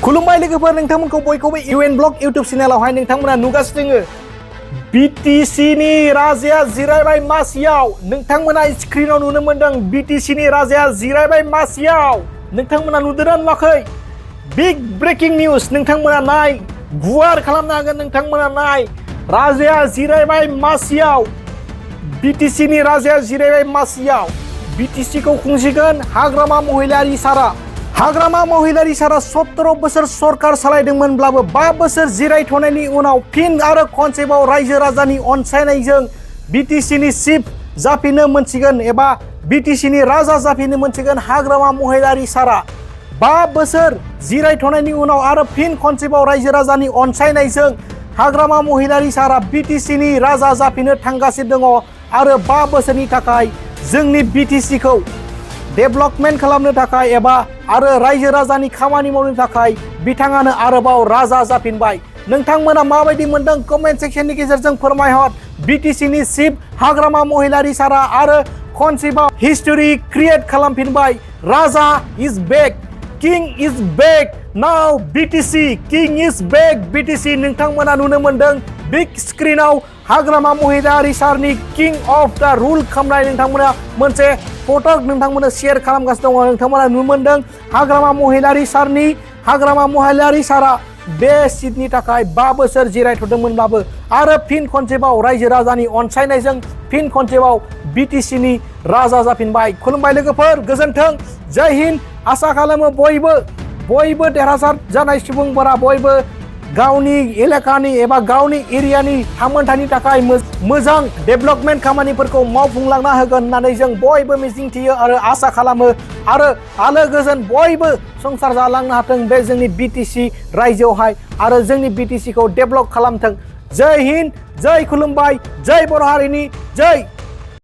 खुलुमबाय लोगोफोर नोंथांमोनखौ बयखौबो इउएन ब्लग इउट्यूब चेनेलावहाय नोंथांमोना नुगासिनो BTC नि राजाया जिरायबाय मासियाव नोंथांमोना स्क्रिनाव नुनो मोनदों BTC नि राजाया जिरायबाय मासियाव नोंथांमोना नुदोंना नुवाखै बिग ब्रेकिं निउज नोंथांमोना नाय गुवार खालामनो हागोन नोंथांमोना नाय राजाया जिरायबाय मासियाव BTC नि राजाया जिरायबाय मासियाव BTC खौ खुंसिगोन हाग्रामा महिलारि सारा 17 बोसोर सरकार सालायदोंमोनब्लाबो 5 बोसोर जिरायथ'नायनि उनाव फिन आरो खनसेबाव रायजो राजानि अनसायनायजों BTC नि चिफ जाफिननो मोनसिगोन एबा BTC नि राजा जाफिननो मोनसिगोन हाग्रामा महिलारि सारा 5 बोसोर जिरायथ'नायनि उनाव आरो फिन खनसेबाव रायजो राजानि अनसायनायजों हाग्रामा महिलारि सारा BTC नि राजा जाफिननो थांगासिनो दङ आरो 5 बोसोरनि थाखाय जोंनि BTC खौ डेभलपमेन्ट खालामनो थाखाय एबा आरो रायजो राजानि खामानि मावनो थाखाय बिथाङानो आरोबाव राजा जाफिनबाय नोंथांमोना माबायदि मोनदों कमेन्ट सेक्शननि गेजेरजों फोरमायहर BTC नि चिफ हाग्रामा महिलारि सारा आरो खनसेबाव हिस्टरि क्रिएट खालामफिनबाय राजा इज बेक किं इज बेक नाउ BTC किं इज बेक BTC नोंथांमोना नुनो मोनदों बिग स्क्रिनाव हाग्रामा महिलारि सारनि किं अफ द रुल खालामनाय नोंथांमोना मोनसे फटक नोंथांमोना शेयर खालामगासिनो दङ नोंथांमोना नुनो मोनदों हाग्रामा महिलारि सारा बे सिटनि थाखाय 5 बोसोर जिरायथ'दोंमोनब्लाबो आरो फिन खनसेबाव रायजो राजानि अनसायनायजों फिन खनसेबाव BTC नि राजा जाफिनबाय खुलुमबाय लोगोफोर गोजोन्थों जय हिन्द आसा खालामो बयबो देरहासार जानाय सुबुंफोरा बयबो गावनि एलेकानि एबा गावनि एरियानि थामोनथानि थाखाय मोजां डेभलपमेन्ट खामानिफोरखौ मावफुंलांना होगोन होननानै जों बयबो मिजिंथियो आरो आसा खालामो आरो आलो गोजोन बयबो संसार जालांनो हाथों बे जोंनि BTC रायजोआवहाय आरो जोंनि BTC खौ डेभलप खालामथों जय हिन्द जय खुलुमबाय जय बर' हारिनि जय